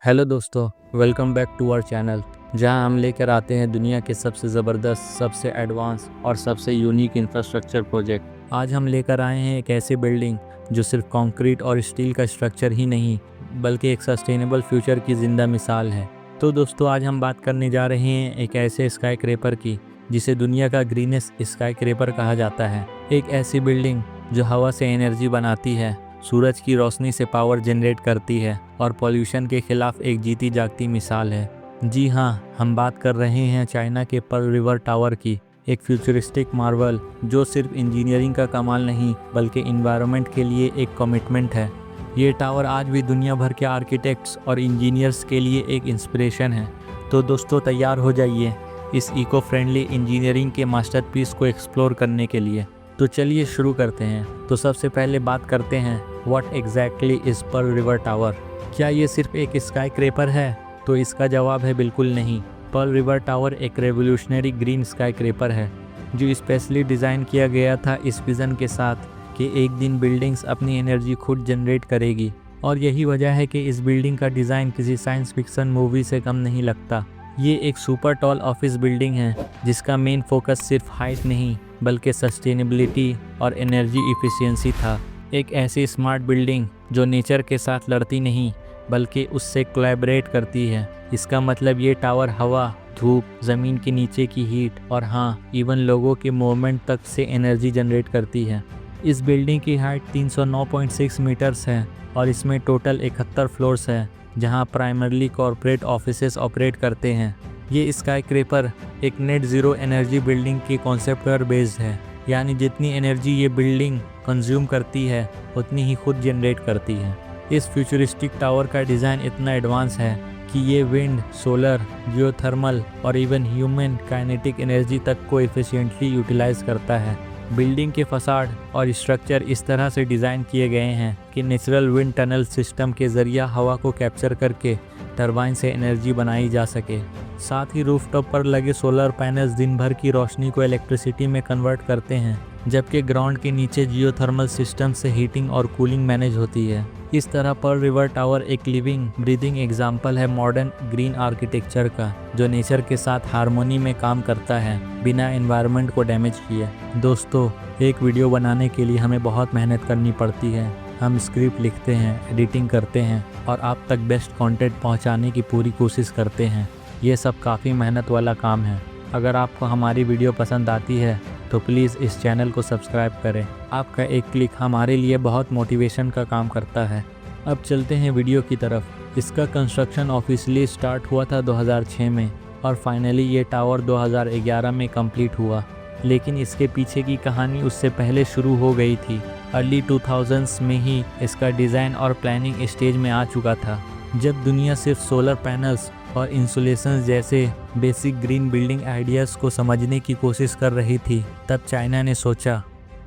Hello दोस्तों, welcome back to our channel जहां हम लेकर आते हैं दुनिया के सबसे ज़बरदस्त, सबसे एडवांस और सबसे यूनिक इंफ्रास्ट्रक्चर प्रोजेक्ट। आज हम लेकर आए हैं एक ऐसी बिल्डिंग जो सिर्फ कंक्रीट और स्टील का स्ट्रक्चर ही नहीं बल्कि एक सस्टेनेबल फ्यूचर की ज़िंदा मिसाल है। तो दोस्तों, आज हम बात करने जा रहे हैं एक ऐसे स्काईक्रेपर की जिसे दुनिया का ग्रीनेस्ट स्काईक्रेपर कहा जाता है। एक ऐसी बिल्डिंग जो हवा से एनर्जी बनाती है, सूरज की रोशनी से पावर जनरेट करती है और पॉल्यूशन के खिलाफ एक जीती जागती मिसाल है। जी हाँ, हम बात कर रहे हैं चाइना के पर्ल रिवर टावर की, एक फ्यूचरिस्टिक मार्वल जो सिर्फ इंजीनियरिंग का कमाल नहीं बल्कि इन्वायरमेंट के लिए एक कमिटमेंट है। ये टावर आज भी दुनिया भर के आर्किटेक्ट्स और इंजीनियर्स के लिए एक इंस्पिरेशन है। तो दोस्तों, तैयार हो जाइए इस इको फ्रेंडली इंजीनियरिंग के मास्टरपीस को एक्सप्लोर करने के लिए। तो चलिए शुरू करते हैं। तो सबसे पहले बात करते हैं what exactly is Pearl River Tower. क्या ये सिर्फ एक स्काईक्रेपर है? तो इसका जवाब है बिल्कुल नहीं। पर्ल रिवर टावर एक रेवोल्यूशनरी ग्रीन स्काईक्रेपर है जो स्पेशली डिज़ाइन किया गया था इस विज़न के साथ कि एक दिन बिल्डिंग्स अपनी एनर्जी खुद जनरेट करेगी। और यही वजह है कि इस बिल्डिंग का डिज़ाइन किसी साइंस फिक्शन मूवी से कम नहीं लगता। ये एक सुपर टॉल ऑफिस बिल्डिंग है जिसका मेन फोकस सिर्फ हाइट नहीं बल्कि सस्टेनेबिलिटी और एनर्जी इफ़िशियंसी था। एक ऐसी स्मार्ट बिल्डिंग जो नेचर के साथ लड़ती नहीं बल्कि उससे कोलैबोरेट करती है। इसका मतलब ये टावर हवा, धूप, ज़मीन के नीचे की हीट और हाँ, इवन लोगों के मूवमेंट तक से एनर्जी जनरेट करती है। इस बिल्डिंग की हाइट 309.6 मीटर्स है और इसमें टोटल 71 फ्लोर्स है जहां प्राइमरली कॉरपोरेट ऑफिसेस ऑपरेट करते हैं। ये स्काईक्रेपर एक नेट ज़ीरो एनर्जी बिल्डिंग के कॉन्सेप्ट पर बेस्ड है, यानी जितनी एनर्जी ये बिल्डिंग कंज्यूम करती है उतनी ही खुद जनरेट करती है। इस फ्यूचरिस्टिक टावर का डिज़ाइन इतना एडवांस है कि ये विंड, सोलर, जियोथर्मल और इवन ह्यूमन काइनेटिक एनर्जी तक को एफिशिएंटली यूटिलाइज करता है। बिल्डिंग के फसाड और स्ट्रक्चर इस तरह से डिज़ाइन किए गए हैं कि नेचुरल विंड टनल सिस्टम के ज़रिए हवा को कैप्चर करके टरबाइन से एनर्जी बनाई जा सके। साथ ही रूफटॉप पर लगे सोलर पैनल्स दिन भर की रोशनी को इलेक्ट्रिसिटी में कन्वर्ट करते हैं, जबकि ग्राउंड के नीचे जियोथर्मल सिस्टम से हीटिंग और कूलिंग मैनेज होती है। इस तरह पर्ल रिवर टावर एक लिविंग ब्रीदिंग एग्जाम्पल है मॉडर्न ग्रीन आर्किटेक्चर का, जो नेचर के साथ हार्मोनी में काम करता है बिना एनवायरनमेंट को डैमेज किए। दोस्तों, एक वीडियो बनाने के लिए हमें बहुत मेहनत करनी पड़ती है। हम स्क्रिप्ट लिखते हैं, एडिटिंग करते हैं और आप तक बेस्ट कंटेंट पहुंचाने की पूरी कोशिश करते हैं। ये सब काफ़ी मेहनत वाला काम है। अगर आपको हमारी वीडियो पसंद आती है तो प्लीज़ इस चैनल को सब्सक्राइब करें। आपका एक क्लिक हमारे लिए बहुत मोटिवेशन का काम करता है। अब चलते हैं वीडियो की तरफ। इसका कंस्ट्रक्शन ऑफिशियली स्टार्ट हुआ था 2006 में और फाइनली ये टावर 2011 में कंप्लीट हुआ। लेकिन इसके पीछे की कहानी उससे पहले शुरू हो गई थी। अर्ली 2000s में ही इसका डिज़ाइन और प्लानिंग स्टेज में आ चुका था, जब दुनिया सिर्फ सोलर पैनल्स और इंसुलेशन जैसे बेसिक ग्रीन बिल्डिंग आइडियाज़ को समझने की कोशिश कर रही थी। तब चाइना ने सोचा,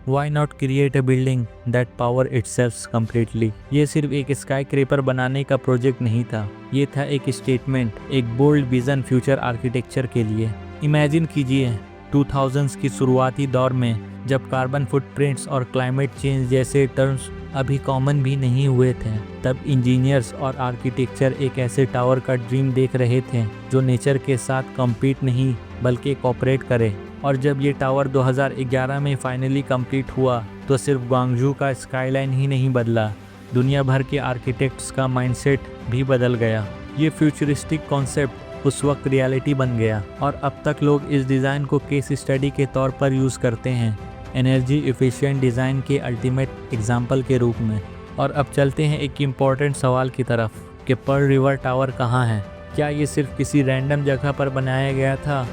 why not create a building that power itself completely. ये सिर्फ एक स्काईक्रेपर बनाने का प्रोजेक्ट नहीं था, ये था एक स्टेटमेंट, एक बोल्ड विजन फ्यूचर आर्किटेक्चर के लिए। इमेजिन कीजिए 2000s की शुरुआती दौर में, जब कार्बन फुटप्रिंट्स और क्लाइमेट चेंज जैसे टर्म्स अभी कॉमन भी नहीं हुए थे, तब इंजीनियर्स और आर्किटेक्चर एक ऐसे टावर का ड्रीम देख रहे थे जो नेचर के साथ कम्पीट नहीं बल्कि कोऑपरेट करे। और जब ये टावर 2011 में फाइनली कंप्लीट हुआ तो सिर्फ ग्वांगझू का स्काईलाइन ही नहीं बदला, दुनिया भर के आर्किटेक्ट्स का माइंडसेट भी बदल गया। ये फ्यूचरिस्टिक कॉन्सेप्ट उस वक्त रियलिटी बन गया और अब तक लोग इस डिज़ाइन को केस स्टडी के तौर पर यूज़ करते हैं, एनर्जी एफिशिएंट डिज़ाइन के अल्टीमेट एग्जाम्पल के रूप में। और अब चलते हैं एक इम्पॉर्टेंट सवाल की तरफ कि पर्ल रिवर टावर कहाँ है? क्या ये सिर्फ किसी रैंडम जगह पर बनाया गया था?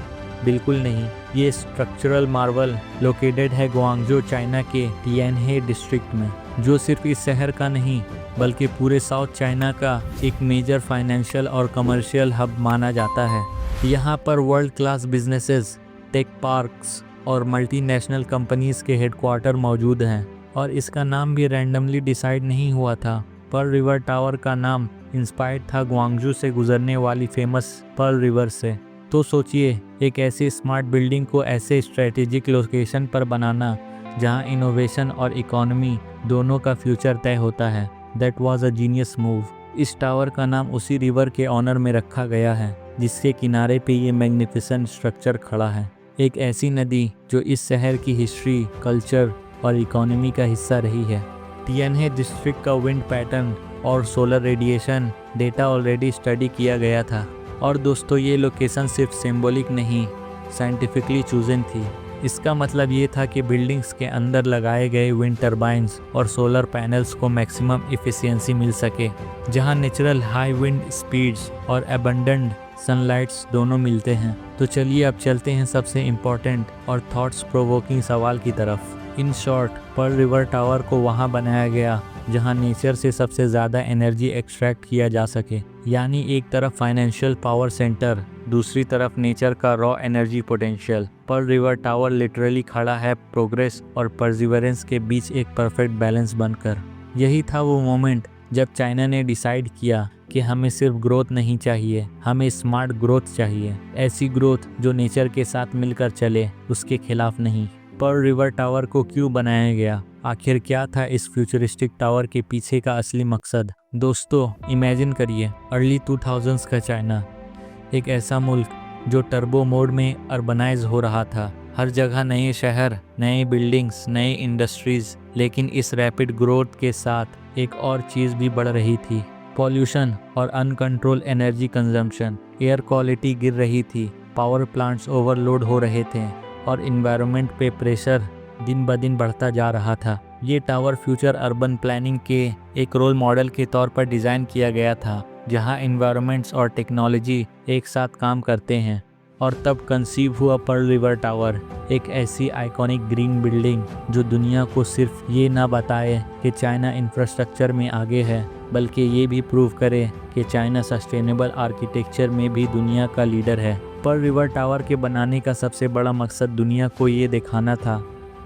बिल्कुल नहीं। ये स्ट्रक्चरल मार्वल लोकेटेड है ग्वांगझू, चाइना के टियानहे डिस्ट्रिक्ट में, जो सिर्फ इस शहर का नहीं बल्कि पूरे साउथ चाइना का एक मेजर फाइनेंशियल और कमर्शियल हब माना जाता है। यहाँ पर world class businesses, tech parks और मल्टीनेशनल कंपनीज के हेडक्वार्टर मौजूद हैं। और इसका नाम भी रैंडमली डिसाइड नहीं हुआ था। पर्ल रिवर टावर का नाम इंस्पायर्ड था ग्वांगझू से गुजरने वाली फेमस पर्ल रिवर से। तो सोचिए, एक ऐसी स्मार्ट बिल्डिंग को ऐसे स्ट्रेटेजिक लोकेशन पर बनाना जहां इनोवेशन और इकोनॉमी दोनों का फ्यूचर तय होता है। That was a genius move. इस टावर का नाम उसी रिवर के ऑनर में रखा गया है जिसके किनारे पे ये मैग्निफिसेंट स्ट्रक्चर खड़ा है। एक ऐसी नदी जो इस शहर की हिस्ट्री, कल्चर और इकोनॉमी का हिस्सा रही है। टिएनहे डिस्ट्रिक्ट का विंड पैटर्न और solar radiation data already study किया गया था। और दोस्तों, ये लोकेशन सिर्फ सिंबॉलिक नहीं, साइंटिफिकली चूजन थी। इसका मतलब ये था कि बिल्डिंग्स के अंदर लगाए गए विंड टर्बाइंस और सोलर पैनल्स को मैक्सिमम एफिशिएंसी मिल सके, जहां नेचुरल हाई विंड स्पीड्स और एबंडेंट सनलाइट्स दोनों मिलते हैं। तो चलिए अब चलते हैं सबसे इम्पोर्टेंट और थॉट्स प्रोवोकिंग सवाल की तरफ। In short, Pearl River Tower को वहां बनाया गया जहां नेचर से सबसे ज़्यादा एनर्जी एक्सट्रैक्ट किया जा सके। यानी एक तरफ फाइनेंशियल पावर सेंटर, दूसरी तरफ नेचर का raw energy potential. Pearl River Tower literally खड़ा है प्रोग्रेस और परसिवरेंस के बीच एक परफेक्ट बैलेंस बनकर। यही था वो मोमेंट जब चाइना ने डिसाइड किया कि हमें सिर्फ ग्रोथ नहीं चाहिए, हमें स्मार्ट ग्रोथ चाहिए। ऐसी ग्रोथ जो नेचर के साथ मिलकर चले, उसके खिलाफ नहीं। पर्ल रिवर टावर को क्यों बनाया गया? आखिर क्या था इस फ्यूचरिस्टिक टावर के पीछे का असली मकसद? दोस्तों, इमेजिन करिए अर्ली 2000s का चाइना, एक ऐसा मुल्क जो टर्बो मोड में अर्बनाइज हो रहा था। हर जगह नए शहर, नए बिल्डिंग्स, नए इंडस्ट्रीज। लेकिन इस रैपिड ग्रोथ के साथ एक और चीज़ भी बढ़ रही थी, पॉल्यूशन और uncontrol energy consumption. Air quality गिर रही थी, पावर प्लांट्स ओवरलोड हो रहे थे और इन्वायरमेंट पे प्रेशर दिन ब दिन बढ़ता जा रहा था। ये टावर फ्यूचर अर्बन प्लानिंग के एक रोल मॉडल के तौर पर डिज़ाइन किया गया था, जहां इन्वायरमेंट्स और टेक्नोलॉजी एक साथ काम करते हैं। और तब कंसीव हुआ पर्ल रिवर टावर, एक ऐसी आइकॉनिक ग्रीन बिल्डिंग जो दुनिया को सिर्फ ये ना बताए कि चाइना इंफ्रास्ट्रक्चर में आगे है, बल्कि ये भी प्रूव करे कि चाइना सस्टेनेबल आर्किटेक्चर में भी दुनिया का लीडर है। पर्ल रिवर टावर के बनाने का सबसे बड़ा मकसद दुनिया को ये दिखाना था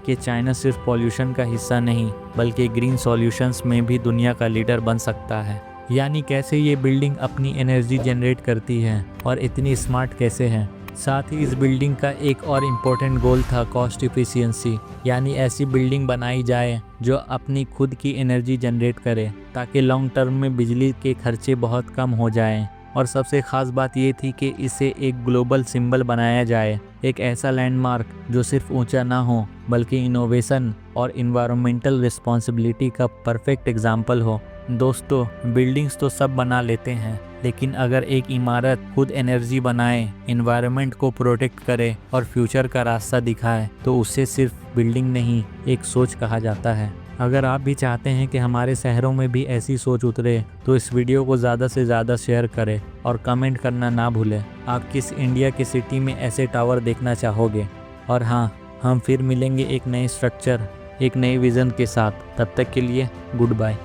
कि चाइना सिर्फ पॉल्यूशन का हिस्सा नहीं, बल्कि ग्रीन सॉल्यूशंस में भी दुनिया का लीडर बन सकता है। यानी कैसे ये बिल्डिंग अपनी एनर्जी जनरेट करती है और इतनी स्मार्ट कैसे है। साथ ही इस बिल्डिंग का एक और इम्पोर्टेंट गोल था कॉस्ट इफ़िशियंसी, यानी ऐसी बिल्डिंग बनाई जाए जो अपनी खुद की एनर्जी जनरेट करे, ताकि लॉन्ग टर्म में बिजली के खर्चे बहुत कम हो जाएं। और सबसे ख़ास बात ये थी कि इसे एक ग्लोबल सिंबल बनाया जाए, एक ऐसा लैंडमार्क जो सिर्फ ऊंचा ना हो, बल्कि इनोवेशन और इन्वायरमेंटल रिस्पॉन्सिबिलिटी का परफेक्ट एग्जाम्पल हो। दोस्तों, बिल्डिंग्स तो सब बना लेते हैं, लेकिन अगर एक इमारत खुद एनर्जी बनाए, इन्वायरमेंट को प्रोटेक्ट करे और फ्यूचर का रास्ता दिखाए, तो उसे सिर्फ बिल्डिंग नहीं, एक सोच कहा जाता है। अगर आप भी चाहते हैं कि हमारे शहरों में भी ऐसी सोच उतरे, तो इस वीडियो को ज़्यादा से ज़्यादा शेयर करें और कमेंट करना ना भूलें आप किस इंडिया की सिटी में ऐसे टावर देखना चाहोगे। और हाँ, हम फिर मिलेंगे एक नए स्ट्रक्चर, एक नए विज़न के साथ। तब तक के लिए गुड बाय।